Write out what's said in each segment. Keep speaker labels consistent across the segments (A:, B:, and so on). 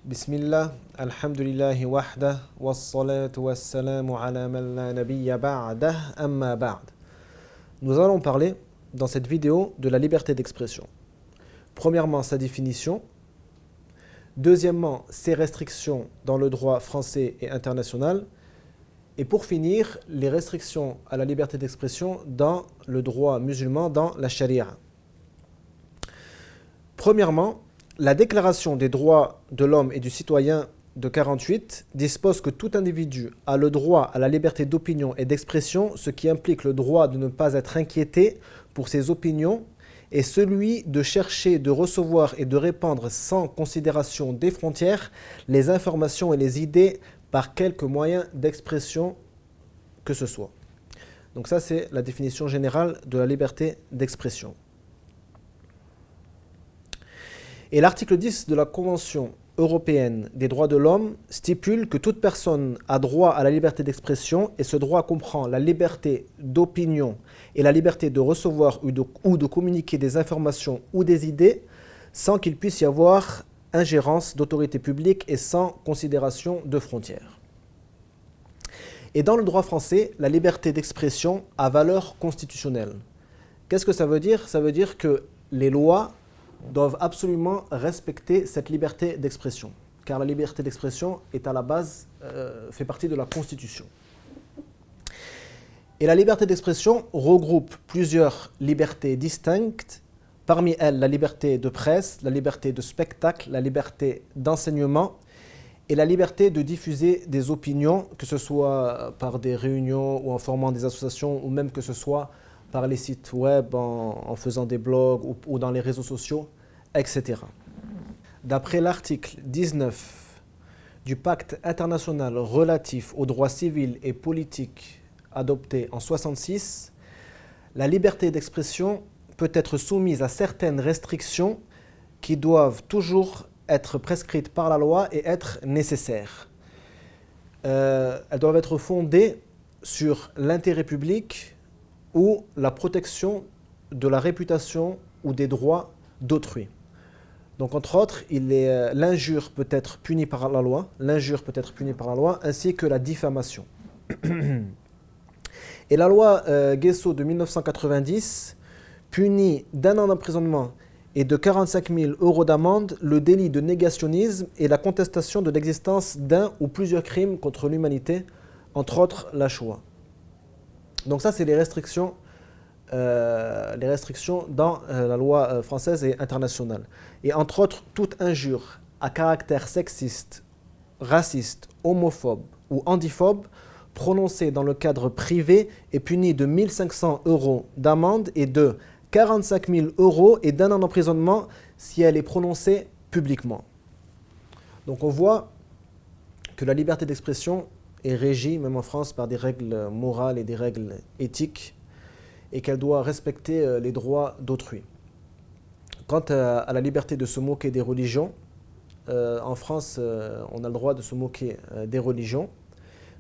A: Bismillah, alhamdulillahi wahdah, wassalatu wassalamu ala man la nabiyya ba'dah, amma ba'd. Nous allons parler dans cette vidéo de la liberté d'expression. Premièrement, sa définition. Deuxièmement, ses restrictions dans le droit français et international. Et pour finir, les restrictions à la liberté d'expression dans le droit musulman, dans la charia. Premièrement, la Déclaration des droits de l'homme et du citoyen de 1948 dispose que tout individu a le droit à la liberté d'opinion et d'expression, ce qui implique le droit de ne pas être inquiété pour ses opinions et celui de chercher, de recevoir et de répandre sans considération des frontières les informations et les idées par quelque moyen d'expression que ce soit. Donc ça, c'est la définition générale de la liberté d'expression. Et l'article 10 de la Convention européenne des droits de l'homme stipule que toute personne a droit à la liberté d'expression et ce droit comprend la liberté d'opinion et la liberté de recevoir ou de communiquer des informations ou des idées sans qu'il puisse y avoir ingérence d'autorité publique et sans considération de frontières. Et dans le droit français, la liberté d'expression a valeur constitutionnelle. Qu'est-ce que ça veut dire ? Ça veut dire que les lois doivent absolument respecter cette liberté d'expression, car la liberté d'expression est à la base, fait partie de la Constitution. Et la liberté d'expression regroupe plusieurs libertés distinctes, parmi elles la liberté de presse, la liberté de spectacle, la liberté d'enseignement et la liberté de diffuser des opinions, que ce soit par des réunions ou en formant des associations, ou même que ce soit par les sites web, en faisant des blogs ou dans les réseaux sociaux, etc. D'après l'article 19 du pacte international relatif aux droits civils et politiques adopté en 1966, la liberté d'expression peut être soumise à certaines restrictions qui doivent toujours être prescrites par la loi et être nécessaires. Elles doivent être fondées sur l'intérêt public ou la protection de la réputation ou des droits d'autrui. Donc, entre autres, l'injure peut être punie par la loi, ainsi que la diffamation. Et la loi Guesso de 1990 punit d'1 an d'emprisonnement et de 45 000 € d'amende le délit de négationnisme et la contestation de l'existence d'un ou plusieurs crimes contre l'humanité, entre autres la Shoah. Donc ça, c'est les restrictions dans la loi française et internationale. Et entre autres, toute injure à caractère sexiste, raciste, homophobe ou antiphobe prononcée dans le cadre privé est punie de 1 500 € d'amende et de 45 000 € et d'1 an d'emprisonnement si elle est prononcée publiquement. Donc on voit que la liberté d'expression est régie, même en France, par des règles morales et des règles éthiques, et qu'elle doit respecter les droits d'autrui. Quant à la liberté de se moquer des religions, en France, on a le droit de se moquer des religions,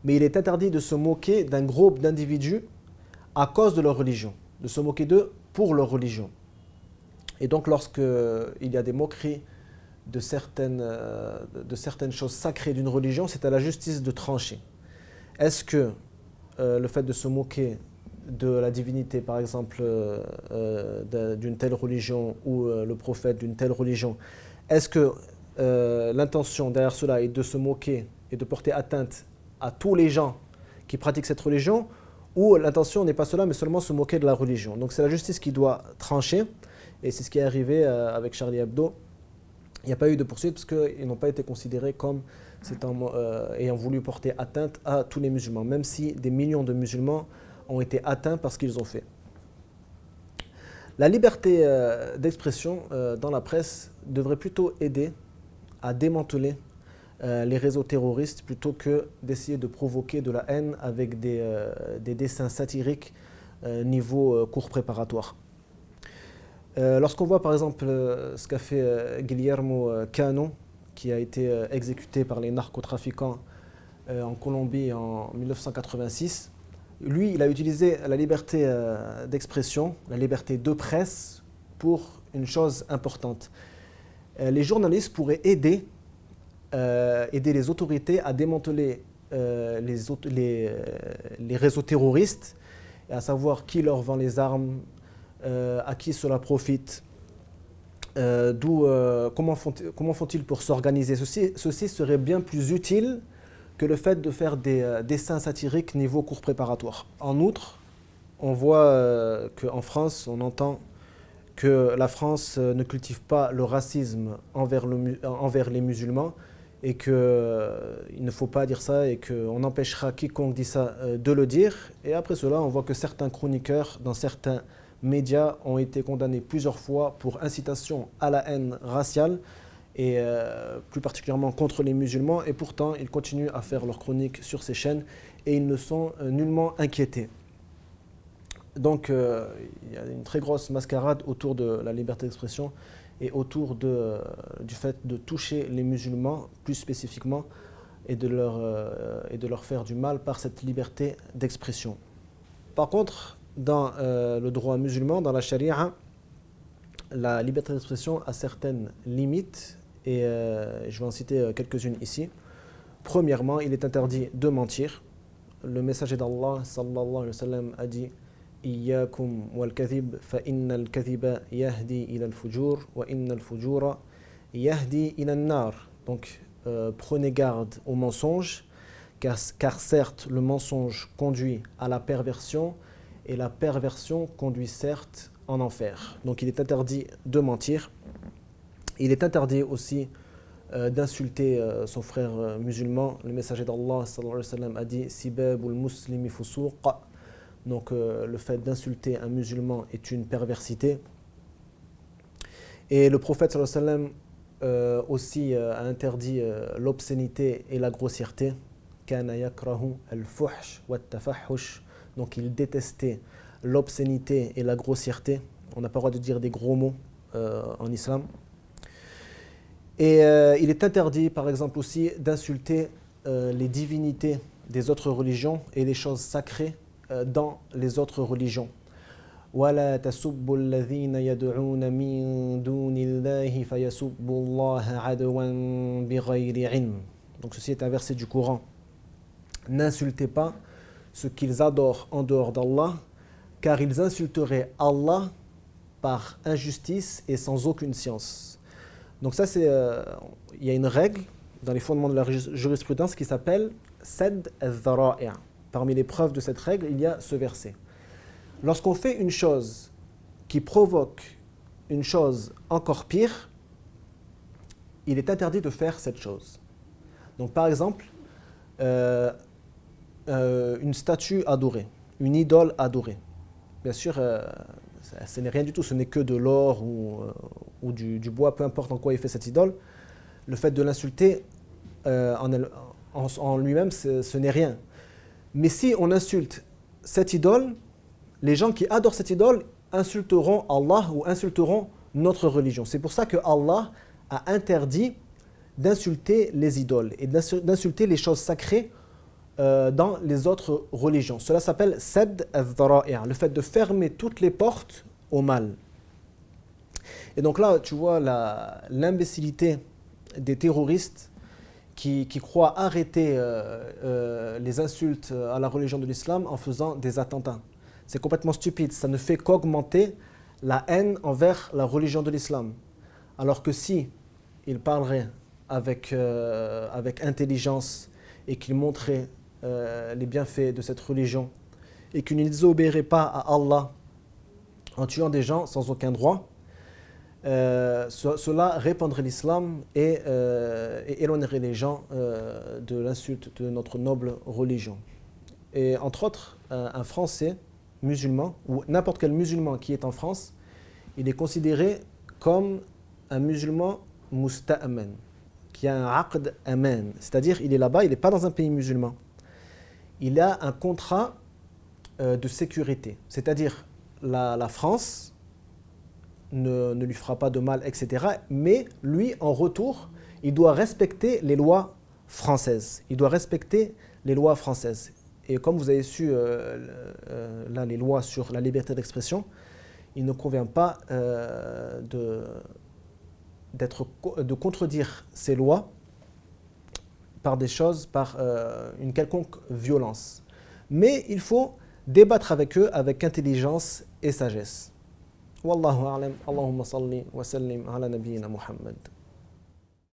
A: mais il est interdit de se moquer d'un groupe d'individus à cause de leur religion, de se moquer d'eux pour leur religion. Et donc lorsqu'il y a des moqueries de certaines choses sacrées d'une religion, c'est à la justice de trancher. Est-ce que le fait de se moquer de la divinité, par exemple, d'une telle religion ou le prophète d'une telle religion, est-ce que l'intention derrière cela est de se moquer et de porter atteinte à tous les gens qui pratiquent cette religion, ou l'intention n'est pas cela, mais seulement se moquer de la religion? Donc c'est la justice qui doit trancher, et c'est ce qui est arrivé avec Charlie Hebdo. Il n'y a pas eu de poursuite parce qu'ils n'ont pas été considérés comme ayant voulu porter atteinte à tous les musulmans, même si des millions de musulmans ont été atteints par ce qu'ils ont fait. La liberté d'expression dans la presse devrait plutôt aider à démanteler les réseaux terroristes plutôt que d'essayer de provoquer de la haine avec des dessins satiriques niveau cours préparatoire. Lorsqu'on voit par exemple ce qu'a fait Guillermo Cano, qui a été exécuté par les narcotrafiquants en Colombie en 1986, lui, il a utilisé la liberté d'expression, la liberté de presse pour une chose importante. Les journalistes pourraient aider aider les autorités à démanteler les réseaux terroristes, et à savoir qui leur vend les armes, à qui cela profite, comment font-ils pour s'organiser. Ceci serait bien plus utile que le fait de faire des dessins satiriques niveau cours préparatoire. En outre, on voit qu'en France, on entend que la France ne cultive pas le racisme envers les musulmans, et qu'il ne faut pas dire ça, et qu'on empêchera quiconque dit ça de le dire. Et après cela, on voit que certains chroniqueurs dans certains médias ont été condamnés plusieurs fois pour incitation à la haine raciale, et plus particulièrement contre les musulmans, et pourtant ils continuent à faire leurs chroniques sur ces chaînes et ils ne sont nullement inquiétés. Donc il y a une très grosse mascarade autour de la liberté d'expression et autour du fait de toucher les musulmans plus spécifiquement, et de leur faire du mal par cette liberté d'expression. Par contre, dans le droit musulman, dans la charia, la liberté d'expression a certaines limites, et je vais en citer quelques-unes ici. Premièrement, il est interdit de mentir. Le messager d'Allah sallallahu alayhi wa sallam a dit Iyyakum wal kadhib fa innal kadhiba yahdi ila al-fujur wa innal fujura yahdi ila an-nar. Donc prenez garde au mensonge, car certes le mensonge conduit à la perversion, et la perversion conduit certes en enfer. Donc il est interdit de mentir. Il est interdit aussi d'insulter son frère musulman. Le messager d'Allah sallallahu alayhi wa sallam a dit Sibabul muslimi fusuq. Donc le fait d'insulter un musulman est une perversité. Et le prophète sallallahu alayhi wa sallam aussi a interdit l'obscénité et la grossièreté. Kana yakrahu al-fuhsh wa at-tafahhush. Donc il détestait l'obscénité et la grossièreté. On n'a pas le droit de dire des gros mots en islam. Et il est interdit, par exemple, aussi d'insulter les divinités des autres religions et les choses sacrées dans les autres religions. وَلَا تَسُبُّوا الَّذِينَ يَدْعُونَ مِن دُونِ اللَّهِ فَيَسُبُّوا اللَّهَ عَدْوًا بِغَيْرِ عِلْمٍ. Donc ceci est un verset du Coran. N'insultez pas ce qu'ils adorent en dehors d'Allah, car ils insulteraient Allah par injustice et sans aucune science. Donc ça, il y a une règle dans les fondements de la jurisprudence qui s'appelle Sadd al-Dhara'i'. Parmi les preuves de cette règle, il y a ce verset. Lorsqu'on fait une chose qui provoque une chose encore pire, il est interdit de faire cette chose. Donc par exemple, une statue adorée, une idole adorée. Bien sûr, ce n'est rien du tout, ce n'est que de l'or ou du bois, peu importe en quoi il fait cette idole. Le fait de l'insulter en lui-même, ce n'est rien. Mais si on insulte cette idole, les gens qui adorent cette idole insulteront Allah ou insulteront notre religion. C'est pour ça que Allah a interdit d'insulter les idoles et d'insulter les choses sacrées dans les autres religions. Cela s'appelle Sadd al-Dhara'i', le fait de fermer toutes les portes au mal. Et donc là, tu vois l'imbécilité des terroristes qui croient arrêter les insultes à la religion de l'islam en faisant des attentats. C'est complètement stupide, ça ne fait qu'augmenter la haine envers la religion de l'islam. Alors que si ils parleraient avec intelligence et qu'ils montraient les bienfaits de cette religion et qu'ils ne désobéiraient pas à Allah en tuant des gens sans aucun droit, cela répandrait l'islam et éloignerait les gens de l'insulte de notre noble religion. Et entre autres, un Français musulman, ou n'importe quel musulman qui est en France, il est considéré comme un musulman musta'man, qui a un aqd aman, c'est-à-dire il est là-bas, il n'est pas dans un pays musulman. Il a un contrat de sécurité, c'est-à-dire la France ne lui fera pas de mal, etc. Mais lui, en retour, il doit respecter les lois françaises. Il doit respecter les lois françaises. Et comme vous avez su, là, les lois sur la liberté d'expression, il ne convient pas de contredire ces lois par des choses, par une quelconque violence. Mais il faut débattre avec eux avec intelligence et sagesse. Wallahu a'lam. Allahumma salli wa sallim ala nabiyyina Muhammad.